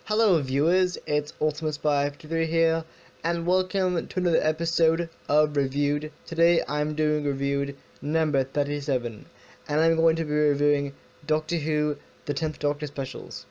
Hello viewers, it's Ultimus553 here, and welcome to another episode of Reviewed. Today I'm doing Reviewed number 37, and I'm going to be reviewing Doctor Who, the 10th Doctor specials.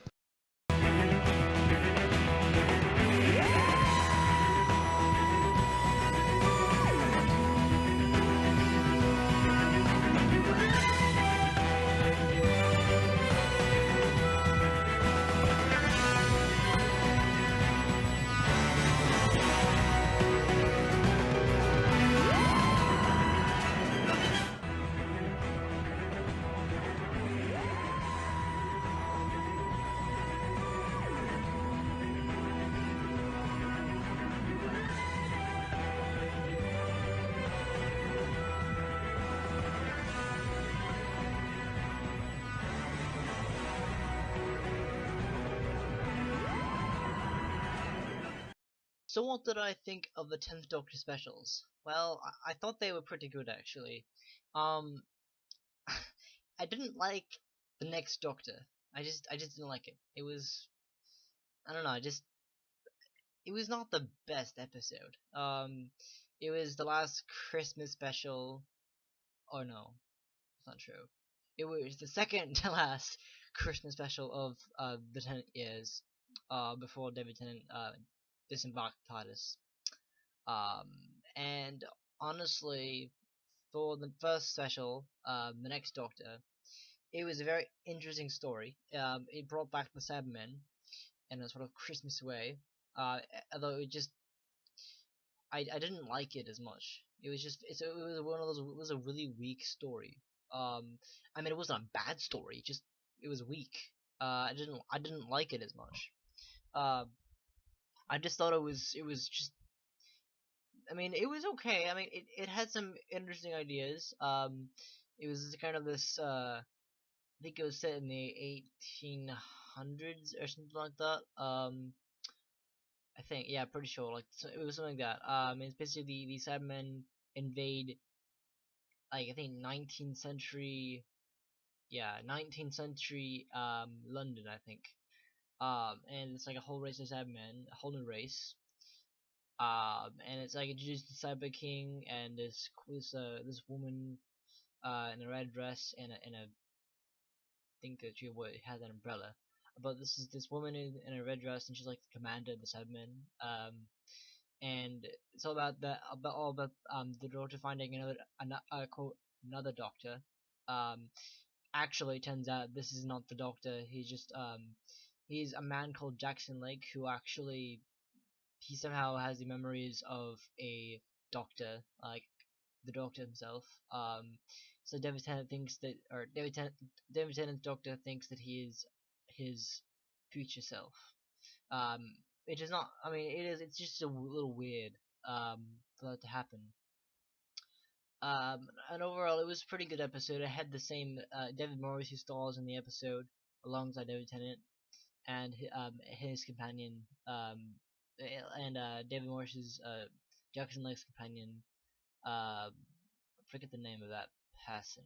So what did I think of the 10th Doctor specials? Well, I thought they were pretty good actually. Um, I didn't like the next Doctor. I just didn't like it. I don't know, it was not the best episode. It was the last Christmas special. Oh no, it's not true. It was the second to last Christmas special of the Tennant years. Before David Tennant disembarked TARDIS. Um, and honestly, for the first special, the next Doctor, it was a very interesting story. It brought back the Cybermen in a sort of Christmas way. Although I didn't like it as much. It was one of those. It was a really weak story. I mean, it wasn't a bad story. It was weak. I didn't like it as much. Uh, I just thought it was just I mean, it was okay. I mean, it had some interesting ideas. It was kind of this. I think it was set in the 1800s or something like that. I think, yeah, pretty sure. Like, so it was something like that. It's basically the Cybermen invade, like, I think 19th century. Yeah, 19th century London, I think. And it's like a whole race of Cybermen, a whole new race. And it's like introduced the Cyber King and this woman in a red dress and a think that she has an umbrella. But this is this woman in a red dress and she's like the commander of the Cybermen. And it's all about the Doctor finding another Doctor. Um, Actually, it turns out this is not the Doctor. He's a man called Jackson Lake who actually he somehow has the memories of a doctor, like the doctor himself. So David Tennant thinks that, or David Tennant's doctor thinks that he is his future self. Um, it is not. I mean, it is. It's just a little weird for that to happen. And overall, it was a pretty good episode. It had the same David Morris who stars in the episode alongside David Tennant and his companion and David Morris's Jackson Lake's companion. I forget the name of that person,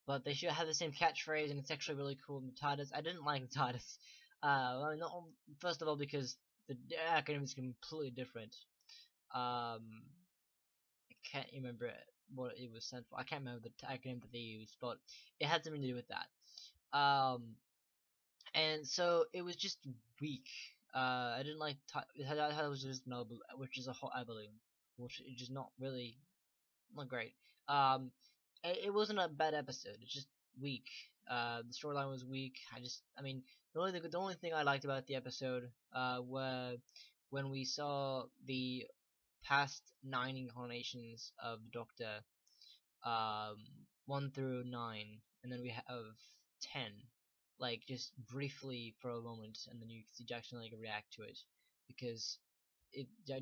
but they should have the same catchphrase, and it's actually really cool in the TARDIS. I didn't like the TARDIS. I mean, first of all, because the acronym is completely different. Um, I can't remember what it was sent for. I can't remember the acronym that they used, but it had something to do with that. And so it was just weak. I didn't like. It was just noble, which is a hot air balloon, which is just not really not great. Um, it wasn't a bad episode. It's just weak. The storyline was weak. I mean, the only thing I liked about the episode, were when we saw the past 9 incarnations of the Doctor, um, 1 through 9, and then we have 10, like just briefly for a moment, and then you see Jackson Lake react to it, because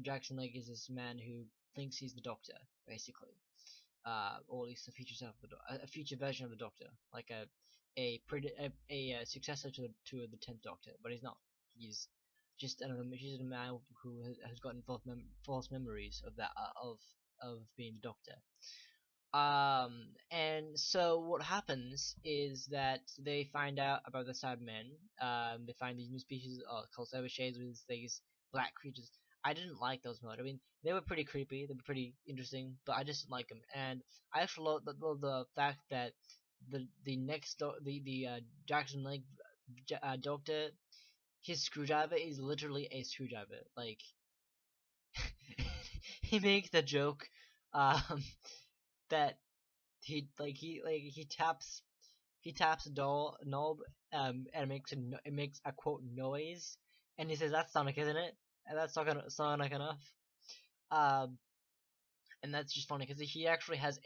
Jackson Lake is this man who thinks he's the Doctor, basically, or at least a future self, a future version of the Doctor, like a successor to the 10th Doctor, but he's not. He's just a man who has gotten false memories of that of being the Doctor. And so what happens is that they find out about the Cybermen. They find these new species called Cybershades with these black creatures. I didn't like those much. I mean, they were pretty creepy. They were pretty interesting, but I just didn't like them. And I actually love the fact that the Jackson Lake Doctor, his screwdriver is literally a screwdriver. Like he makes the joke, um, that he taps a door knob, and it makes a quote noise, and he says that's Sonic, isn't it? And that's not gonna Sonic enough. Um, and that's just funny because he actually has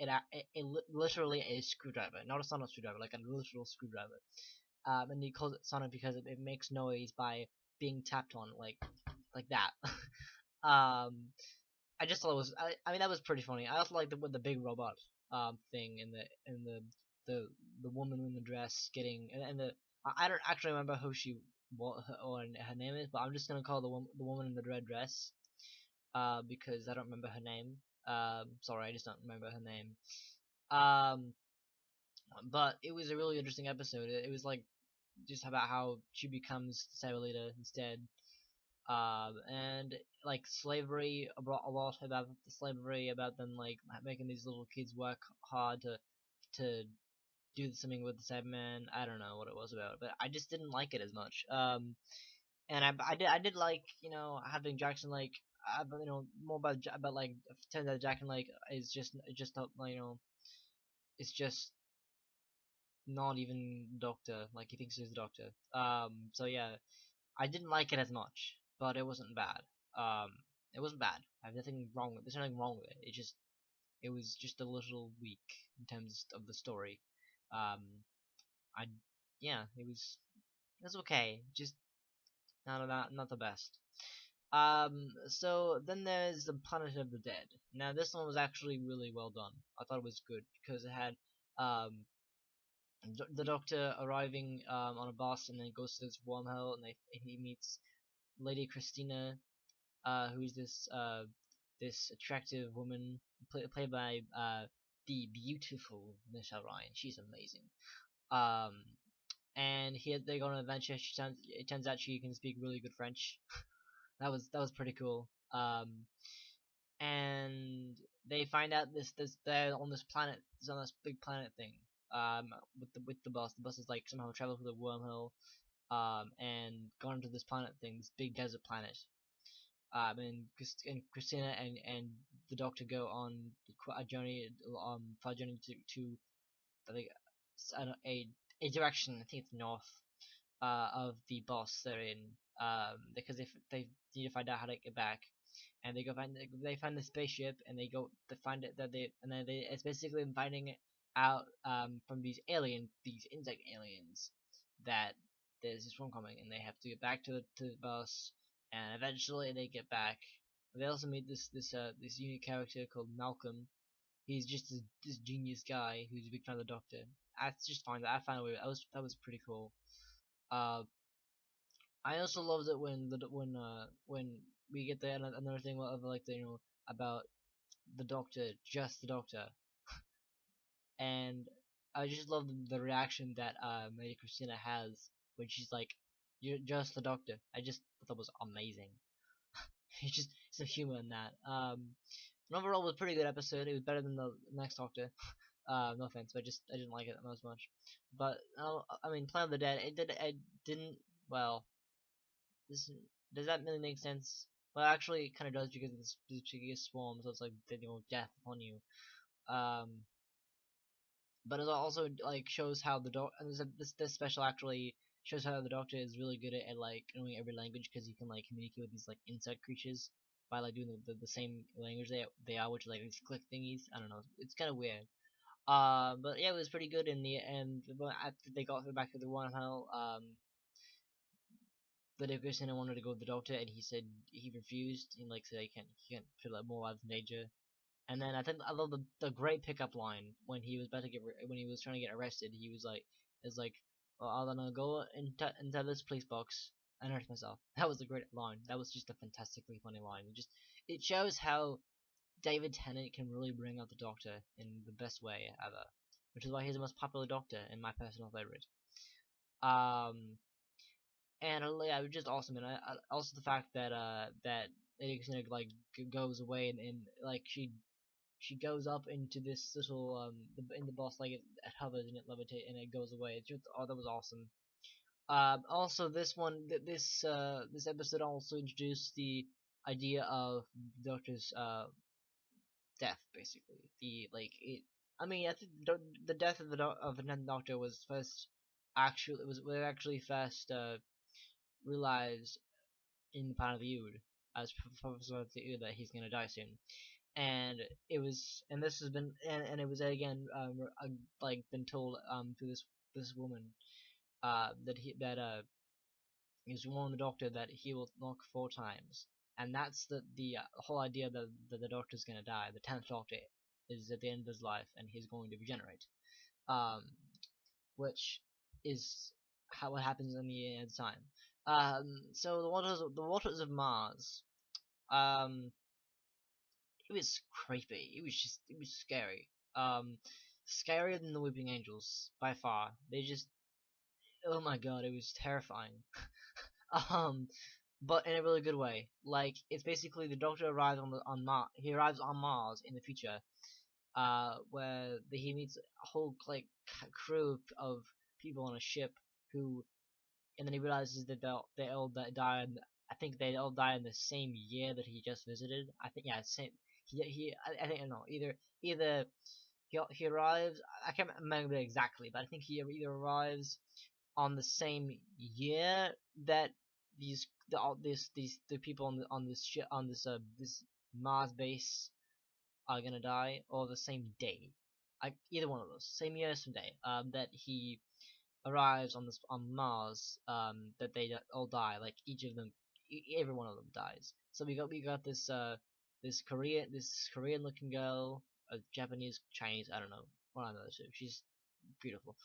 literally a screwdriver, not a Sonic screwdriver, like a literal screwdriver. And he calls it Sonic because it makes noise by being tapped on, like that. um, I just thought it was. I mean, that was pretty funny. I also like with the big robot thing in the the woman in the dress getting and the I don't actually remember who she what her name is, but I'm just gonna call the woman in the red dress because I don't remember her name. Sorry, I just don't remember her name. Um, but it was a really interesting episode. It was like just about how she becomes the cyber leader instead. And like slavery, brought a lot about the slavery, about them like making these little kids work hard to do something with the Cyberman. I don't know what it was about, but I just didn't like it as much. And I did like having Jackson like more about like turns out Jackson like is just not it's just not even doctor, like he thinks he's a doctor. So yeah, I didn't like it as much, but it wasn't bad. Um, it wasn't bad. I have nothing wrong with. There's nothing wrong with it. It was just a little weak in terms of the story. Um, I yeah, it was okay. Just not the best. So then there's the Planet of the Dead. Now this one was actually really well done. I thought it was good because it had um the Doctor arriving on a bus and then goes to this wormhole and he meets Lady Christina, who's this attractive woman played by the beautiful Michelle Ryan. She's amazing. Um, and they go on an adventure. It turns out she can speak really good French. That was pretty cool. And they find out this they're on this planet, on this big planet thing. With the bus. The bus is like somehow traveled through the wormhole. And gone to this planet thing, this big desert planet. And Christina and the Doctor go on a journey, far journey to I think a direction. I think it's north of the boss they're in. Because if they need to find out how to get back, and they find the spaceship and they find it that they and then they it's basically finding out from these insect aliens that there's this one coming and they have to get back to the boss, and eventually they get back. They also meet this unique character called Malcolm. He's just this genius guy who's a big fan of the Doctor. I just find that I found it that was pretty cool. Uh, I also loved it when we get another thing of like about the Doctor, just the Doctor, and I just love the reaction that Lady Christina has when she's like, "You're just the Doctor." I just thought that was amazing. It's just some humor in that. And overall, it was a pretty good episode. It was better than the next Doctor. No offense, but I didn't like it as much. But I mean, Planet of the Dead. It didn't well. This does that really make sense? Well, actually, it kind of does because it's this big swarm, so it's like death upon you. Um, but it also like shows how the doctor. This special actually shows how the Doctor is really good at like knowing every language because he can like communicate with these like insect creatures by like doing the same language they are, which is like these click thingies. I don't know. It's kind of weird. But yeah, it was pretty good in the end. After they got back to the wormhole, the Dickerson wanted to go with the Doctor, and he said he refused. He like said he can't put like more lives in danger. And then I love the great pickup line when he was about to when he was trying to get arrested. He was like, "Is like, well, I'm gonna go into this police box and hurt myself." That was a great line. That was just a fantastically funny line. It shows how David Tennant can really bring out the Doctor in the best way ever, which is why he's the most popular Doctor and my personal favorite. Um, and yeah, it was just awesome, and also the fact that that Alexander like goes away and like she goes up into this little in the boss, like it hovers and it levitates and it goes away. It's just, oh, that was awesome. Also this one this episode also introduced the idea of Doctor's death, basically. The like it. I mean, I think the death of the Doctor was first actually was actually first realized in the Planet of the Ood as Professor of the Ood that he's gonna die soon, and it was and this has been and it was again like been told to this woman he's warned the Doctor that he will knock 4 times, and that's the whole idea that the Doctor's gonna die. The 10th Doctor is at the end of his life, and he's going to regenerate, um, which is what happens in the end of time. So the waters of Mars. Um, it was creepy. It was scary. Scarier than the Weeping Angels by far. They just, oh my god, it was terrifying. um, but in a really good way. Like it's basically the Doctor arrives on Mars. He arrives on Mars in the future, where he meets a whole like crew of people on a ship who, and then he realizes that they all die. I think they all die in the same year that he just visited. I think yeah, same. I think no, either he arrives. I can't remember exactly, but I think he either arrives on the same year that the people on this ship on this Mars base are gonna die, or the same day. Either one of those, same year, same day. That he arrives on Mars. That they all die. Like each of them, every one of them dies. So we got this Korean looking girl, a Japanese, Chinese, I don't know, one of those two. She's beautiful.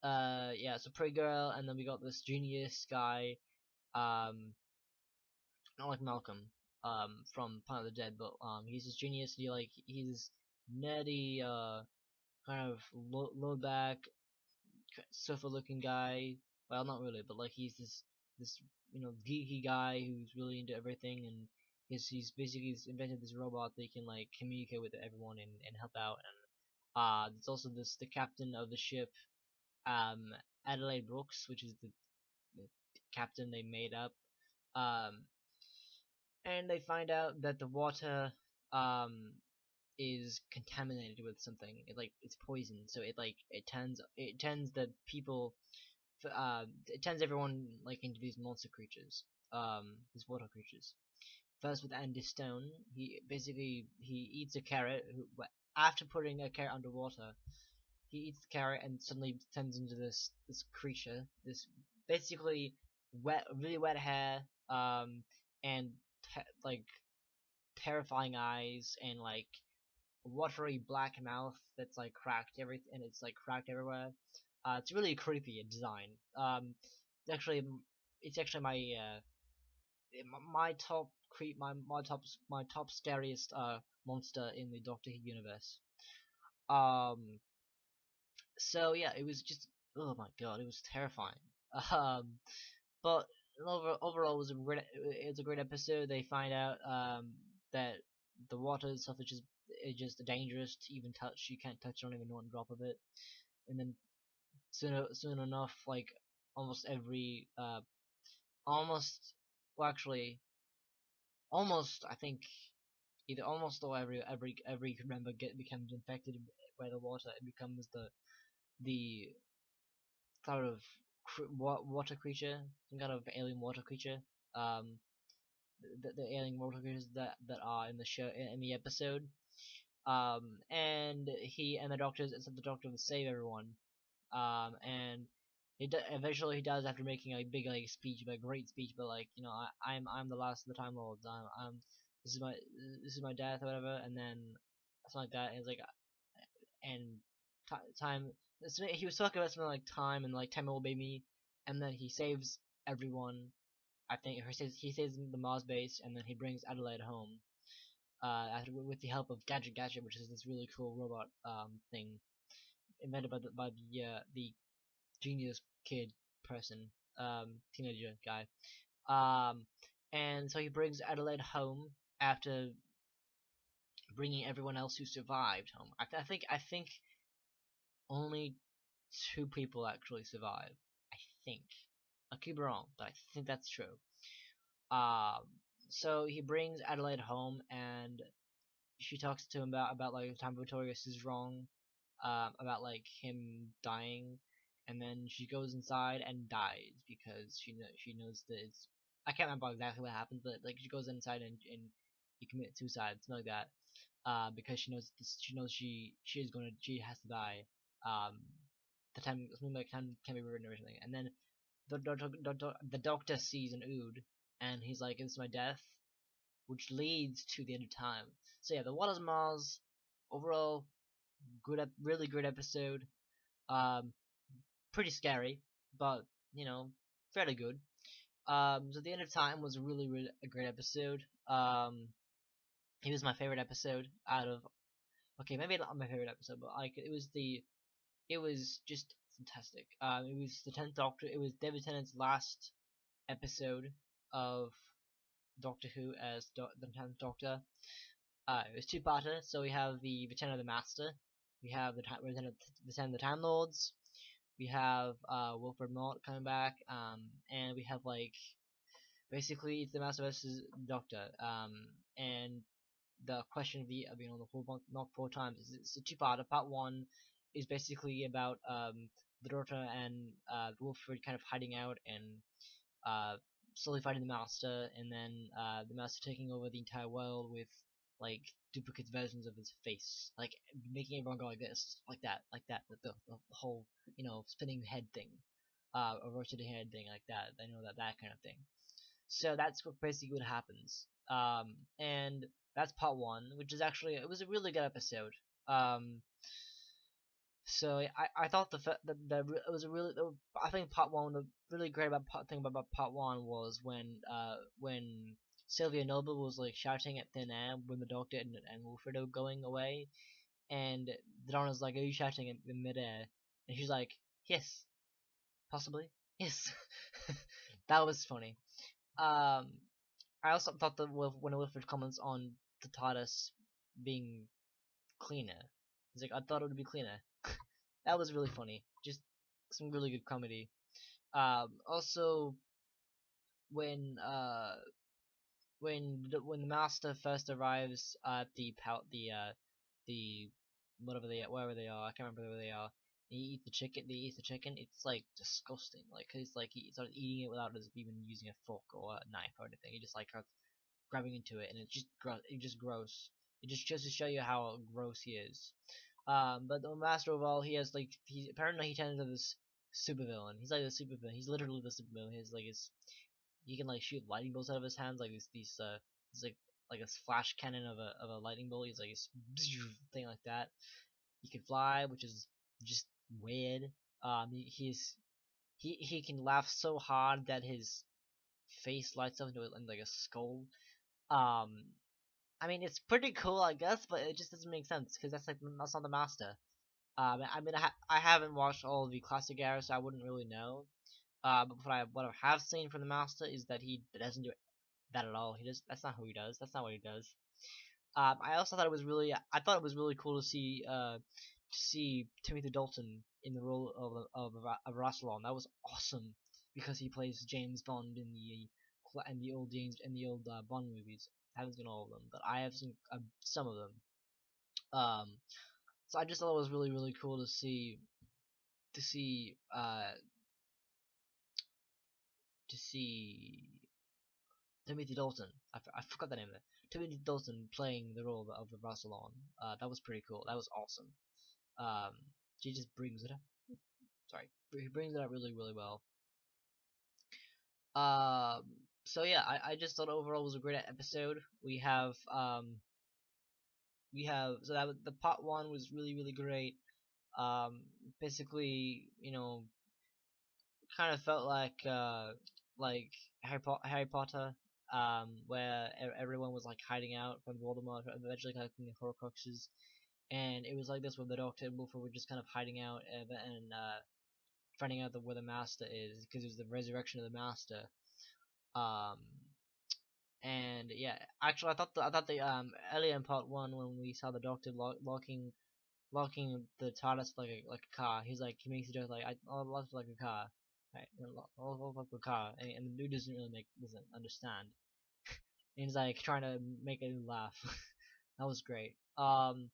Yeah, so pretty girl, and then we got this genius guy, not like Malcolm, from Planet of the Dead, but he's this genius. He's this nerdy, kind of low back, surfer looking guy. Well, not really, but like he's this geeky guy who's really into everything, and he's invented this robot that can like communicate with everyone and help out. And there's also the captain of the ship, um, Adelaide Brooks, which is the captain they made up. Um, and they find out that the water is contaminated with something. It's poison, so it turns the people it turns everyone like into these monster creatures, these water creatures. First with Andy Stone, he eats a carrot. After putting a carrot underwater, he eats the carrot and suddenly turns into this creature. This basically really wet hair, and like terrifying eyes and like watery black mouth that's like cracked and it's like cracked everywhere. It's really creepy in design. It's actually it's actually my top my top scariest monster in the Doctor Who universe. Um, so yeah, it was just, oh my god, it was terrifying. Um, but overall, it was a great episode. They find out that the water itself is just dangerous to even touch. You can't touch on even one drop of it. And then soon enough, like almost every almost well actually almost I think either almost or every member becomes infected by the water. It becomes the sort of water creature, some kind of alien water creature. Um, the alien water creatures that are in the show in the episode. And the doctors, it's the doctor to save everyone. And eventually he does after making a big like speech, a great speech, but like I'm the last of the Time Lords. I'm this is my death or whatever, and then something like that. And it's like and time. He was talking about something like time and like time will obey me, and then he saves everyone. I think he saves the Mars base, and then he brings Adelaide home. with the help of Gadget, which is this really cool robot thing invented by the genius kid person, teenager guy. Um, and so he brings Adelaide home after bringing everyone else who survived home. I think only two people actually survived. I think. I could be wrong, but I think that's true. Um, so he brings Adelaide home, and she talks to him about like the time Victorious is wrong, about like him dying, and then she goes inside and dies because she knows that it's. I can't remember exactly what happened, but like she goes inside and he commits suicide, something like that. Because she knows she has to die. Um, the time something like time can be written or something, and then the doctor sees an ood, and he's like, "It's my death," which leads to the end of time. So yeah, the Waters of Mars overall really good episode. Um, Pretty scary, but you know, fairly good. So the end of time was really a great episode. It was my favorite episode out of. Okay, maybe not my favorite episode, but like it was just fantastic. It was the 10th Doctor. It was David Tennant's last episode of Doctor Who as the 10th Doctor. It was two-parter, so we have the Return of the Master, we have the Return of the Time Lords, we have Wilfred Mott coming back, and we have like basically it's the Master versus Doctor, and the question of the whole knock four times is it's a two-parter. Part one is basically about the Doctor and Wilfred kind of hiding out and uh, slowly fighting the Master, and then the Master taking over the entire world with like duplicate versions of his face, like making everyone go like this, like that, the whole spinning head thing, or rotating head thing like that. I know that kind of thing. So that's basically what happens. And that's part one, which is actually it was a really good episode. Um, so I thought it was a really I think part one the really great thing about part one was when Sylvia Noble was like shouting at thin air when the Doctor and Wilfred were going away, and the Donna's like, "Are you shouting in midair?" And she's like, "Yes, possibly, yes." That was funny. Um, I also thought that when Wilfred comments on the TARDIS being cleaner, he's like, "I thought it would be cleaner." That was really funny. Just some really good comedy. Also, when uh, when the master first arrives at the whatever wherever they are, I can't remember where they are. He eats the chicken. They eat the chicken. It's like disgusting. Like it's like he started eating it without even using a fork or a knife or anything. He just like starts grabbing into it, and it's just gross. It just to show you how gross he is. But the Master of All, he has like he turns into this supervillain. He's like the supervillain. He's literally the supervillain. He can like shoot lightning bolts out of his hands like it's like a flash cannon of a lightning bolt. He's like this thing like that. He can fly, which is just weird. He can laugh so hard that his face lights up into like a skull. Um, I mean, it's pretty cool, I guess, but it just doesn't make sense because that's not the Master. I haven't watched all of the classic eras, so I wouldn't really know. But what I have seen from the Master is that he doesn't do that at all. He does. That's not who he does. That's not what he does. I also thought it was really. I thought it was really cool to see Timothy Dalton in the role of Rassilon. That was awesome because he plays James Bond in the old Bond movies. I haven't seen all of them, but I have seen some of them. Um, so I just thought it was really cool to see uh to see Timothy Dalton. I forgot the name of it. Timothy Dalton playing the role of the Rassilon. That was pretty cool. That was awesome. Um, he just brings it up. Sorry, he brings it up really well. Um, so yeah, I just thought overall was a great episode. We have so that the part one was really great. Basically, kind of felt like Harry Potter. where everyone was like hiding out from Voldemort, eventually collecting the Horcruxes, and it was like this where the Doctor and Wilford were just kind of hiding out and finding out where the Master is because it was the resurrection of the Master. Um, and yeah, actually, I thought the earlier in part one when we saw the Doctor locking the TARDIS like a car. He's like he makes a joke like I locked it like a car, right? Locked like a car, and the dude doesn't understand. And he's like trying to make it laugh. That was great. And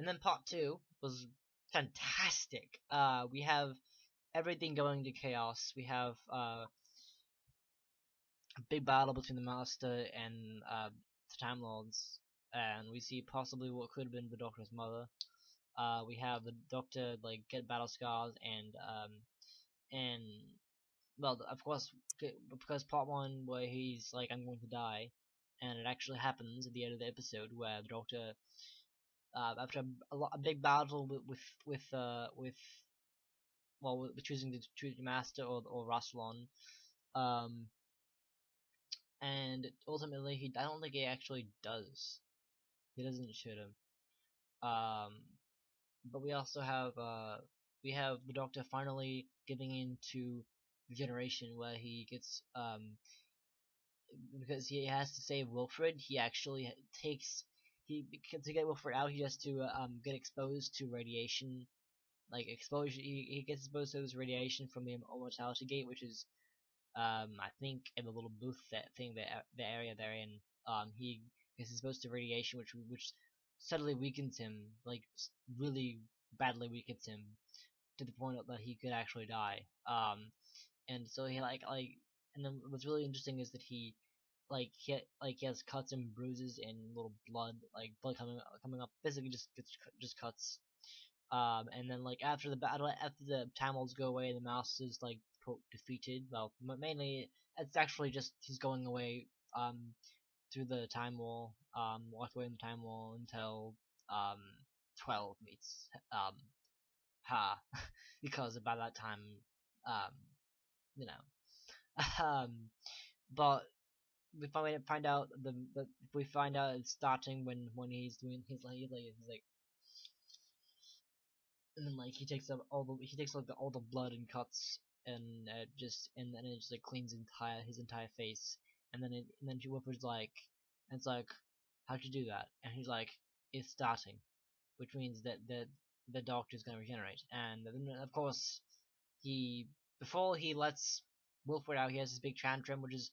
then part two was fantastic. We have everything going to chaos. We have a big battle between the Master and the Time Lords, and we see possibly what could have been the Doctor's mother. We have the Doctor like get battle scars and well, of course, because part one where he's like I'm going to die, and it actually happens at the end of the episode where the Doctor after a big battle with with choosing to choose the Master or Rassilon, um, and ultimately I don't think he actually does. He doesn't shoot him. Um, but we have the Doctor finally giving in to regeneration, where he gets because he has to save Wilfred. He actually takes he to get Wilfred out. He has to get exposed to radiation, like exposure. He gets exposed to this radiation from the immortality gate, which is I think in the little booth the area they're in. He gets exposed to radiation, which suddenly weakens him, like really badly weakens him to the point that he could actually die. And so he and then what's really interesting is that he has cuts and bruises and little blood coming up, basically just cuts. And then like after the battle, after the Time Lords go away, the Mouse is like defeated. Well, mainly it's actually just he's going away through the time wall, walked away in the time wall until um 12 meets Ha, because by that time um you know but we find out it's starting when he's doing he's like and then like he takes like all the blood and cuts and and then it just like cleans his entire face, and then Wilfred's like and it's like how'd you do that, and he's like it's starting, which means that the Doctor's gonna regenerate, and then of course he before he lets Wilfred out he has this big tantrum, which is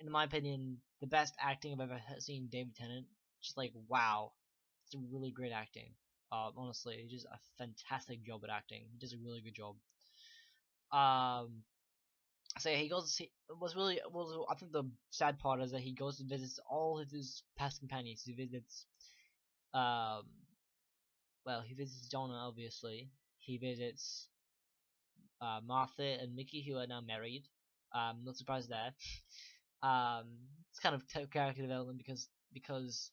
in my opinion the best acting I've ever seen David Tennant. Just like wow, it's really great acting. Honestly, he does a fantastic job at acting. He does a really good job. Um, so yeah, he goes. Was really was I think the sad part is that he goes and visits all of his past companions. He visits, um, well, he visits Donna obviously. He visits Martha and Mickey, who are now married. Not surprised there. It's kind of character development because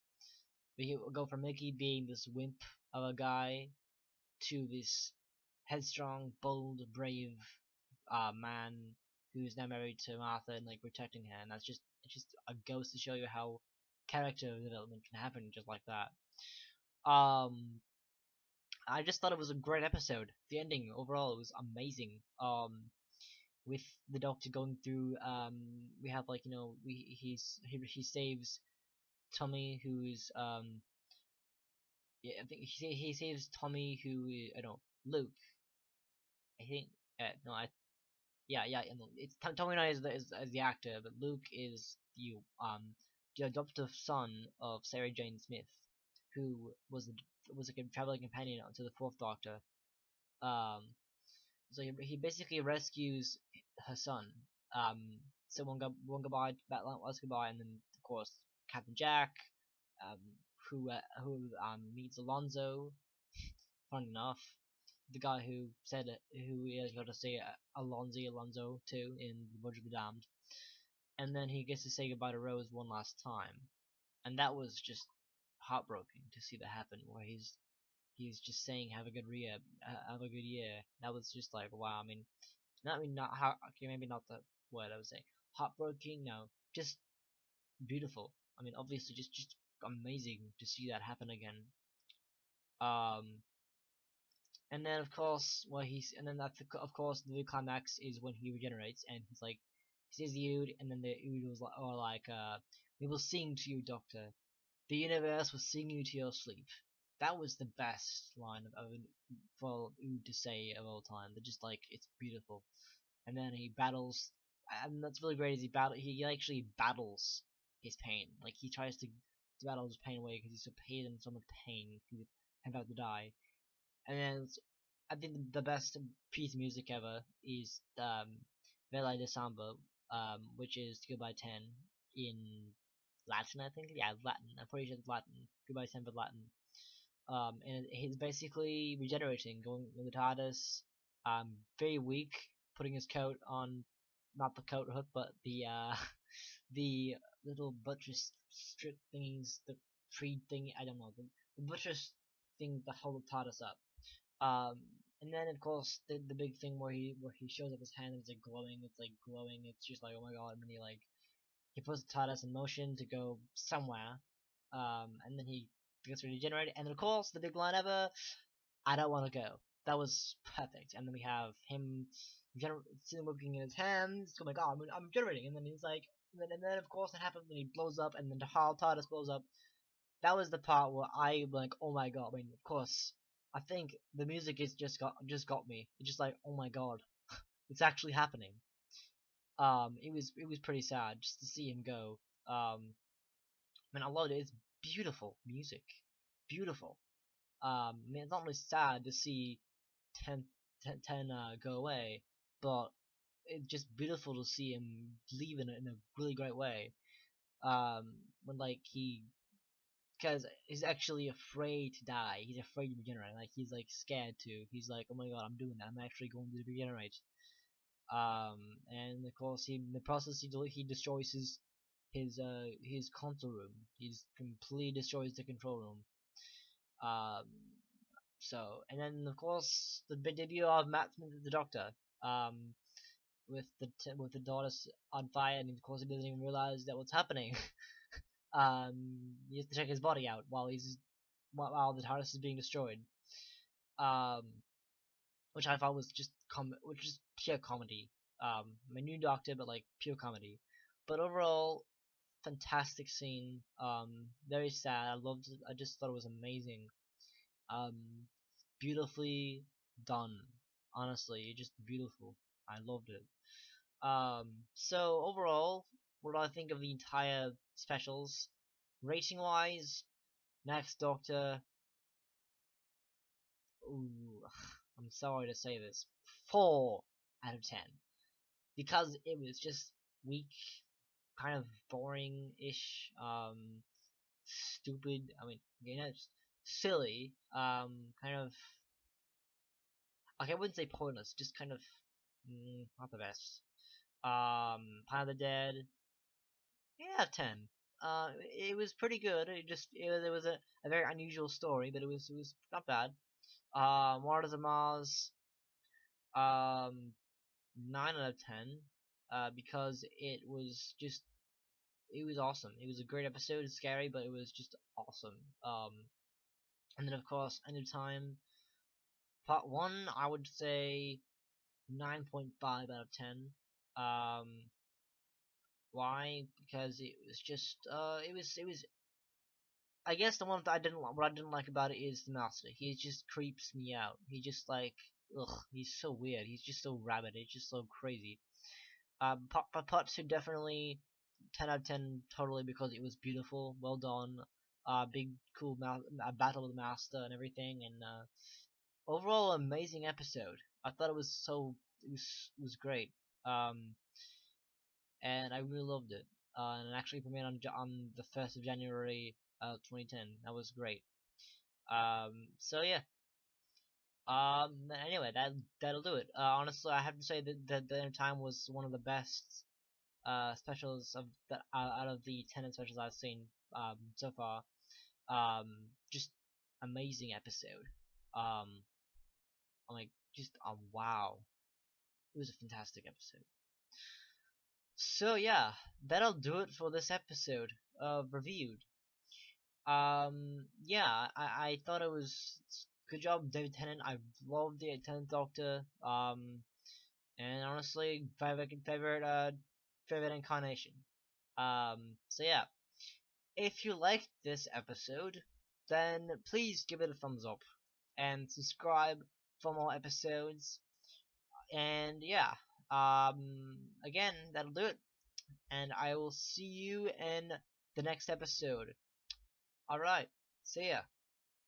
we go from Mickey being this wimp of a guy to this headstrong, bold, brave man who's now married to Martha and like protecting her, and it's just a ghost to show you how character development can happen just like that. I just thought it was a great episode. The ending overall was amazing. With the Doctor going through, we have like he saves Tommy, who's yeah, I think he saves Tommy, who I don't know, Luke. I think no, I yeah, and it's Tommy Knight is the actor, but Luke is the adoptive son of Sarah Jane Smith, who was like a traveling companion to the Fourth Doctor. Um, so he basically rescues her son. Um, so one goodbye, last goodbye, and then of course Captain Jack, um, who meets Alonzo. Fun enough, the guy who said it, who is got to say Alonzo too in The Voyage of the Damned, and then he gets to say goodbye to Rose one last time, and that was just heartbroken to see that happen, where he's just saying have a good year. That was just like wow. I mean not how okay maybe not the word I would say heartbroken. No, just beautiful. I mean, obviously, just amazing to see that happen again. Um, and then of course, and then that's of course the climax is when he regenerates and he's like, he sees the Ood, and then the Ood was like, or like, we will sing to you, Doctor. The universe will sing you to your sleep. That was the best line for Ood to say of all time. They're just like, it's beautiful. And then he battles, and that's really great. Is he actually battles his pain. Like he tries to battle his pain away because he's so pain and so much pain. He's about to die. And then I think the best piece of music ever is Vela de Samba, which is Goodbye 10 in Latin, I think. Yeah, Latin. I'm pretty sure it's Latin. Goodbye 10 for Latin. And he's basically regenerating, going with the TARDIS, very weak, putting his coat on, not the coat hook, but the the little buttress strip things, the tree thing, I don't know, the buttress things that hold the TARDIS up. Um, and then of course the big thing where he shows up his hand and it's like glowing, it's just like, oh my god, and then he puts the TARDIS in motion to go somewhere, and then he gets regenerated, and of course the big line ever, I don't want to go. That was perfect. And then we have him working in his hands. Oh my god, I'm generating, and then he's like, and then of course it happens when he blows up, and then the whole TARDIS blows up. That was the part where I like, oh my god. I mean, of course, I think the music is just got me. It's just like, oh my god, it's actually happening. It was pretty sad just to see him go. I mean, I loved it. It's beautiful music, beautiful. I mean, it's not really sad to see 10, 10 go away, but it's just beautiful to see him leave in a really great way. When like because he's actually afraid to die. He's afraid to regenerate. Like he's like scared to. He's like, oh my god, I'm doing that. I'm actually going to regenerate. And of course, in the process, he destroys his console room. He's completely destroys the control room. Um, and then of course the big debut of Matt Smith as the Doctor. Um, with the daughters on fire, and of course he doesn't even realize that what's happening. He has to check his body out while the TARDIS is being destroyed. Um, which I thought was which is pure comedy. My new Doctor, but like pure comedy. But overall, fantastic scene. Very sad. I loved it. I just thought it was amazing. Um, beautifully done. Honestly, just beautiful. I loved it. So overall, what do I think of the entire specials? Rating wise, Next Doctor. Ooh, I'm sorry to say this. 4 out of 10. Because it was just weak, kind of boring-ish, stupid. I mean, just silly. Kind of. Okay, I wouldn't say pointless. Just kind of not the best. Planet of the Dead. Yeah, 10. It was pretty good. There was a very unusual story, but it was not bad. Waters of Mars. Um, 9 out of 10. Because it was awesome. It was a great episode. It's scary, but it was just awesome. And then of course, End of Time. Part 1, I would say 9.5 out of 10. Um, why? Because it was just it was I guess the one that what I didn't like about it is the master. He just creeps me out. He just like, ugh, he's so weird. He's just so rabid. He's just so crazy. Part 2 definitely 10 out of 10 totally because it was beautiful, well done. Big cool battle with the master and everything, and overall amazing episode. I thought it was great. Um, and I really loved it. And it actually premiered on the 1st of January 2010. That was great. So yeah. Anyway, that'll do it. Honestly, I have to say that the time was one of the best specials out of the Tennant specials I've seen so far. Just amazing episode. Um, I'm like, just wow, it was a fantastic episode. So yeah, that'll do it for this episode of Reviewed. Yeah, I thought it was good job, David Tennant. I love the Tenth Doctor. And honestly, favorite incarnation. So yeah, if you liked this episode, then please give it a thumbs up and subscribe for more episodes. And yeah, again, that'll do it. And I will see you in the next episode. Alright, see ya.